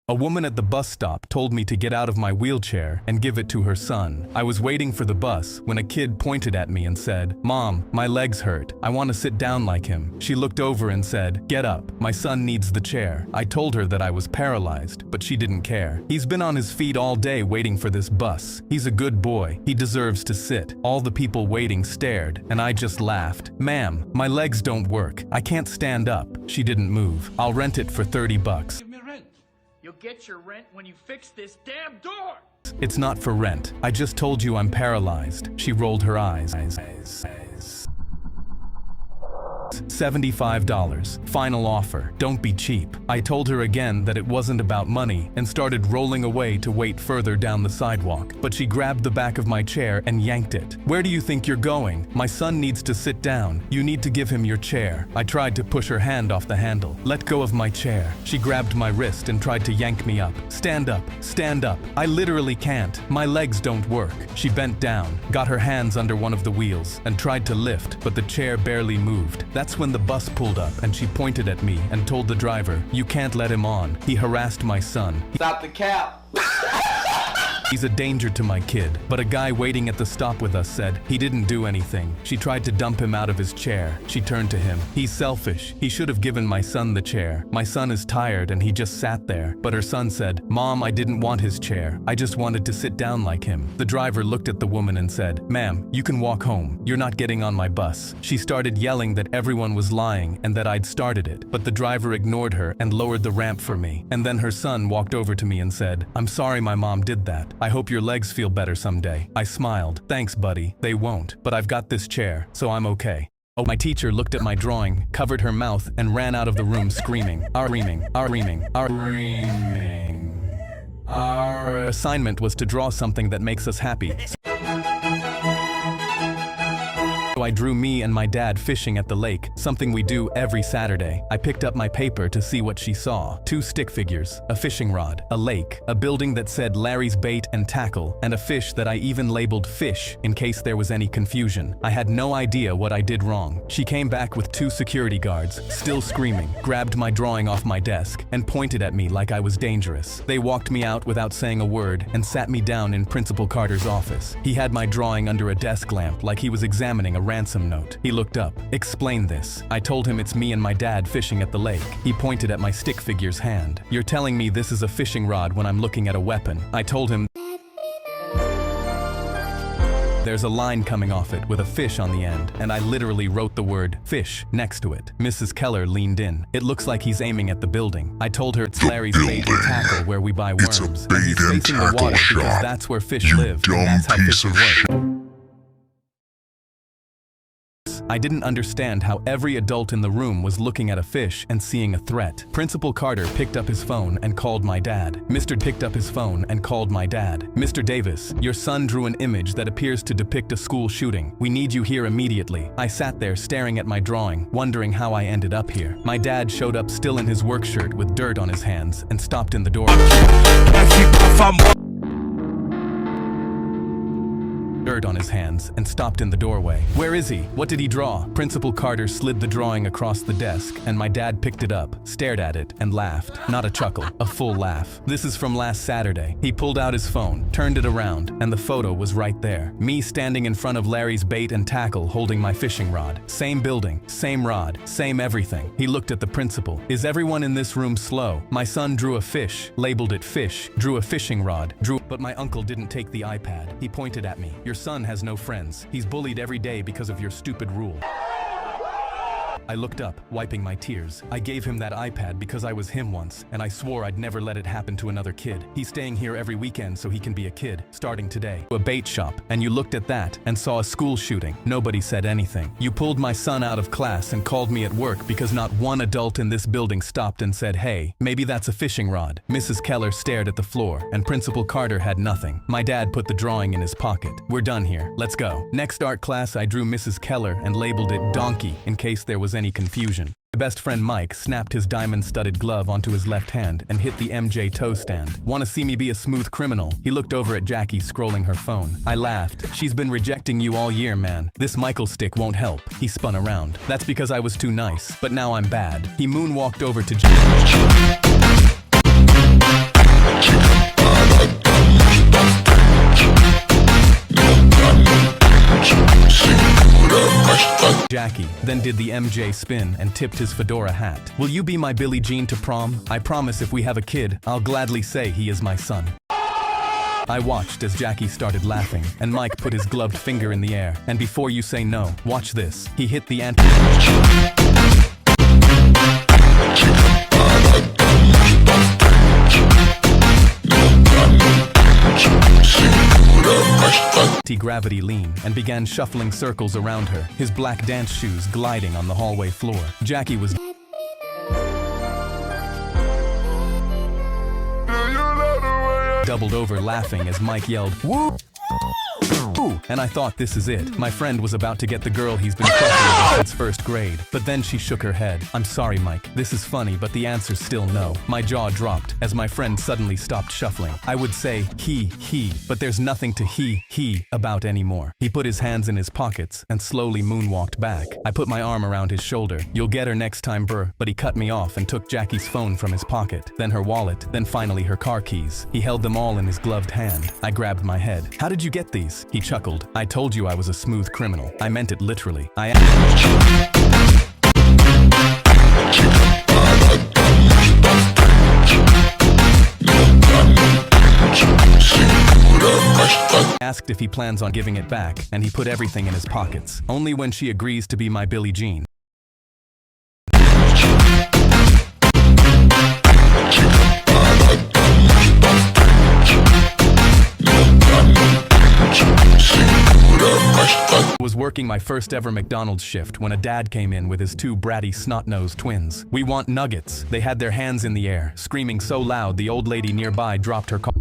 A woman at the bus stop told me to get out of my wheelchair and give it to her son. I was waiting for the bus when a kid pointed at me and said, "Mom, my legs hurt. I want to sit down like him." She looked over and said, "Get up. My son needs the chair." I told her that I was paralyzed, but she didn't care. He's been on his feet all day waiting for this bus. He's a good boy. He deserves to sit. All the people waiting stared, and I just laughed. "Ma'am, my legs don't work. I can't stand up." She didn't move. "I'll rent it for $30. Give me rent. You'll get your rent when you fix this damn door! "It's not for rent. I just told you I'm paralyzed." She rolled her eyes. $75. Final offer. Don't be cheap. I told her again that it wasn't about money and started rolling away to wait further down the sidewalk, but she grabbed the back of my chair and yanked it. "Where do you think you're going? My son needs to sit down. You need to give him your chair." I tried to push her hand off the handle. "Let go of my chair." She grabbed my wrist and tried to yank me up. "Stand up. Stand up." "I literally can't. My legs don't work." She bent down, got her hands under one of the wheels, and tried to lift, but the chair barely moved. That's when the bus pulled up and she pointed at me and told the driver, "You can't let him on. He harassed my son. Stop the cap." He's a danger to my kid." But a guy waiting at the stop with us said he didn't do anything. She tried to dump him out of his chair. She turned to him. "He's selfish. He should have given my son the chair. My son is tired and he just sat there." But her son said, "Mom, I didn't want his chair. I just wanted to sit down like him." The driver looked at the woman and said, "Ma'am, you can walk home. You're not getting on my bus." She started yelling that everyone was lying and that I'd started it. But the driver ignored her and lowered the ramp for me. And then her son walked over to me and said, "I'm sorry my mom did that. I hope your legs feel better someday." I smiled. "Thanks, buddy. They won't. But I've got this chair, so I'm okay." Oh, my teacher looked at my drawing, covered her mouth, and ran out of the room screaming. Our assignment was to draw something that makes us happy. So I drew me and my dad fishing at the lake, something we do every Saturday. I picked up my paper to see what she saw. 2 stick figures, a fishing rod, a lake, a building that said Larry's Bait and Tackle, and a fish that I even labeled fish in case there was any confusion. I had no idea what I did wrong. She came back with 2 security guards, still screaming, grabbed my drawing off my desk, and pointed at me like I was dangerous. They walked me out without saying a word and sat me down in Principal Carter's office. He had my drawing under a desk lamp like he was examining a ransom note. He looked up. "Explain this." I told him it's me and my dad fishing at the lake. He pointed at my stick figure's hand. "You're telling me this is a fishing rod when I'm looking at a weapon." I told him there's a line coming off it with a fish on the end, and I literally wrote the word fish next to it. Mrs. Keller leaned in. "It looks like he's aiming at the building." I told her it's Larry's Bait and Tackle where we buy worms, and he's facing the water because that's where fish live, and that's how fishing works. I didn't understand how every adult in the room was looking at a fish and seeing a threat. Principal Carter picked up his phone and called my dad. Mr. picked up his phone and called my dad. "Mr. Davis, your son drew an image that appears to depict a school shooting. We need you here immediately." I sat there staring at my drawing, wondering how I ended up here. My dad showed up still in his work shirt with dirt on his hands and stopped in the door. Dirt on his hands and stopped in the doorway. "Where is he? What did he draw?" Principal Carter slid the drawing across the desk, and my dad picked it up, stared at it, and laughed. Not a chuckle, a full laugh. "This is from last Saturday." He pulled out his phone, turned it around, and the photo was right there. Me standing in front of Larry's Bait and Tackle holding my fishing rod. Same building, same rod, same everything. He looked at the principal. "Is everyone in this room slow? My son drew a fish, labeled it fish, drew a fishing rod, but my uncle didn't take the iPad." He pointed at me. "Your son has no friends. He's bullied every day because of your stupid rule." I looked up, wiping my tears. I gave him that iPad because I was him once, and I swore I'd never let it happen to another kid. He's staying here every weekend so he can be a kid, starting today. A bait shop, and you looked at that and saw a school shooting. Nobody said anything. You pulled my son out of class and called me at work because not one adult in this building stopped and said, "Hey, maybe that's a fishing rod." Mrs. Keller stared at the floor, and Principal Carter had nothing. My dad put the drawing in his pocket. "We're done here. Let's go." Next art class, I drew Mrs. Keller and labeled it Donkey in case there was any confusion. My best friend Mike snapped his diamond-studded glove onto his left hand and hit the MJ toe stand. "Want to see me be a smooth criminal?" He looked over at Jackie scrolling her phone. I laughed. "She's been rejecting you all year, man. This Michael stick won't help." He spun around. "That's because I was too nice, but now I'm bad." He moonwalked over to Jackie. Jackie, then did the MJ spin and tipped his fedora hat. Will you be my Billie Jean to prom? I promise if we have a kid, I'll gladly say he is my son. I watched as Jackie started laughing, and Mike put his gloved finger in the air. And before you say no, watch this. He hit the ant. Anti-gravity lean and began shuffling circles around her, his black dance shoes gliding on the hallway floor. Jackie was doubled over laughing as Mike yelled, "Woo!" And I thought, this is it. My friend was about to get the girl he's been crushing since first grade. But then she shook her head. I'm sorry, Mike. This is funny, but the answer's still no. My jaw dropped as my friend suddenly stopped shuffling. I would say he, but there's nothing to he about anymore. He put his hands in his pockets and slowly moonwalked back. I put my arm around his shoulder. You'll get her next time, brr. But he cut me off and took Jackie's phone from his pocket, then her wallet, then finally her car keys. He held them all in his gloved hand. I grabbed my head. How did you get these? He chuckled. I told you I was a smooth criminal. I meant it literally. Asked if he plans on giving it back, and he put everything in his pockets. Only when she agrees to be my Billie Jean. Was working my first ever McDonald's shift when a dad came in with his two bratty snot-nosed twins. We want nuggets. They had their hands in the air, screaming so loud the old lady nearby dropped her coffee.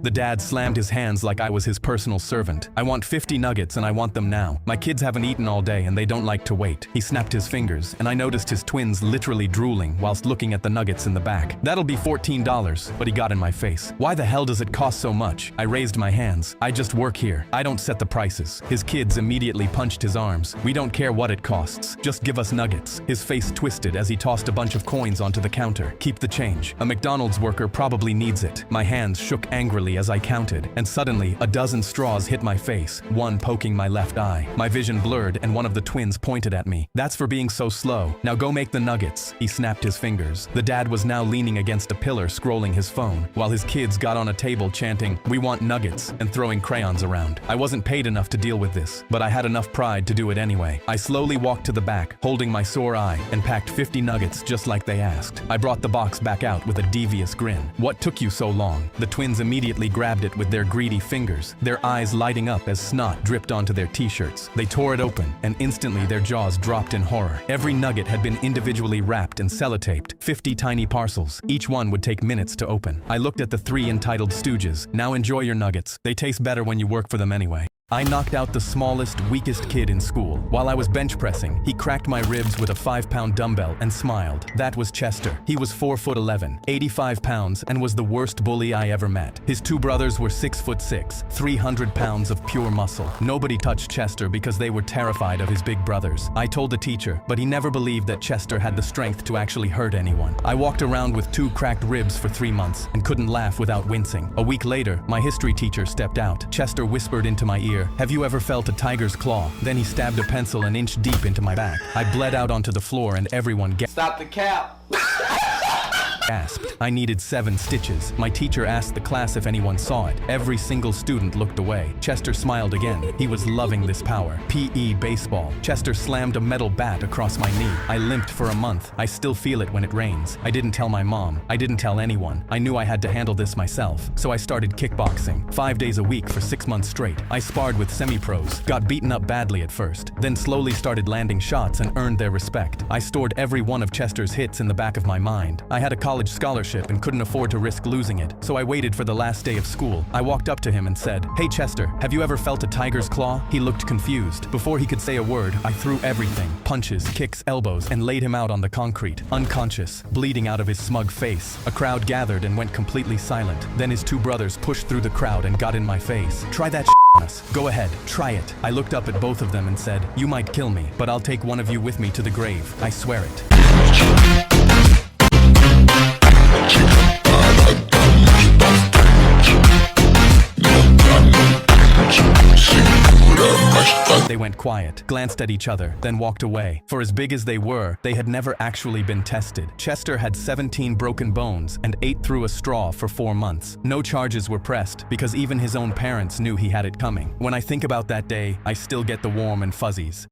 The dad slammed his hands like I was his personal servant. I want 50 nuggets and I want them now. My kids haven't eaten all day and they don't like to wait. He snapped his fingers and I noticed his twins literally drooling whilst looking at the nuggets in the back. That'll be $14, but he got in my face. Why the hell does it cost so much? I raised my hands. I just work here. I don't set the prices. His kids immediately punched his arms. We don't care what it costs. Just give us nuggets. His face twisted as he tossed a bunch of coins onto the counter. Keep the change. A McDonald's worker probably needs it. My hands shook angrily as I counted, and suddenly a dozen straws hit my face, one poking my left eye. My vision blurred and one of the twins pointed at me. That's for being so slow. Now go make the nuggets. He snapped his fingers. The dad was now leaning against a pillar scrolling his phone, while his kids got on a table chanting, "We want nuggets," and throwing crayons around. I wasn't paid enough to deal with this, but I had enough pride to do it anyway. I slowly walked to the back, holding my sore eye, and packed 50 nuggets just like they asked. I brought the box back out with a devious grin. "What took you so long?" The twins immediately grabbed it with their greedy fingers, their eyes lighting up as snot dripped onto their t-shirts. They tore it open, and instantly their jaws dropped in horror. Every nugget had been individually wrapped and sellotaped, 50 tiny parcels. Each one would take minutes to open. I looked at the three entitled stooges. Now enjoy your nuggets. They taste better when you work for them anyway. I knocked out the smallest, weakest kid in school. While I was bench pressing, he cracked my ribs with a 5-pound dumbbell and smiled. That was Chester. He was 4'11", 85 pounds, and was the worst bully I ever met. His two brothers were 6'6", 300 pounds of pure muscle. Nobody touched Chester because they were terrified of his big brothers. I told the teacher, but he never believed that Chester had the strength to actually hurt anyone. I walked around with 2 cracked ribs for 3 months and couldn't laugh without wincing. A week later, my history teacher stepped out. Chester whispered into my ear, "Have you ever felt a tiger's claw?" Then he stabbed a pencil an inch deep into my back. I bled out onto the floor and everyone Stop the cap! gasped. I needed 7 stitches. My teacher asked the class if anyone saw it. Every single student looked away. Chester smiled again. He was loving this power. PE baseball. Chester slammed a metal bat across my knee. I limped for a month. I still feel it when it rains. I didn't tell my mom. I didn't tell anyone. I knew I had to handle this myself. So I started kickboxing. 5 days a week for 6 months straight. I sparred with semi-pros. Got beaten up badly at first. Then slowly started landing shots and earned their respect. I stored every one of Chester's hits in the back of my mind. I had a college scholarship and couldn't afford to risk losing it, so I waited for the last day of school. I walked up to him and said, "Hey Chester, have you ever felt a tiger's claw?" He looked confused. Before he could say a word, I threw everything, punches, kicks, elbows, and laid him out on the concrete, unconscious, bleeding out of his smug face. A crowd gathered and went completely silent. Then his two brothers pushed through the crowd and got in my face. "Try that on us. Go ahead, try it." I looked up at both of them and said, "You might kill me, but I'll take one of you with me to the grave. I swear it." They went quiet, glanced at each other, then walked away. For as big as they were, they had never actually been tested. Chester had 17 broken bones and ate through a straw for 4 months. No charges were pressed because even his own parents knew he had it coming. When I think about that day, I still get the warm and fuzzies.